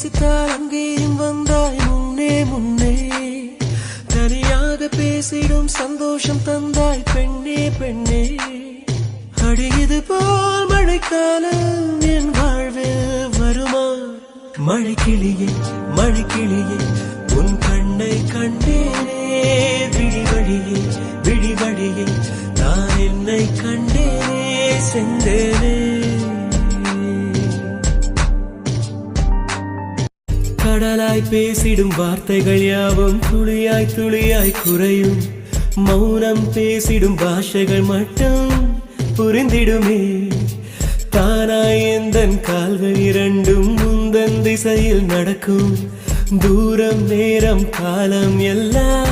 நேசித்தால் அங்கேயும் வந்தாய் முன்னே முன்னே. தனியாக பேசிடும் சந்தோஷம் தந்தாய் பெண்ணே பெண்ணே. அடியது போல் மழைக்காலம் என் வாழ்வில் வருமா? மழைக்கிளியே மழைக்கிளியே உன் கண்ணை கண்டேனே. விழிவழியே விழிவழியே நான் என்னை கண்டேனே சென்றேனே. கடலாய் பேசிடும் வார்த்தைகள் யாவும் துளியாய் துளியாய் குறையும். மௌனம் பேசிடும் பாஷைகள் மட்டும் புரிந்திடுமே. தானாய் எந்தன் கால்கள் இரண்டும் முந்தன் திசையில் நடக்கும். தூரம் நேரம் காலம் எல்லாம்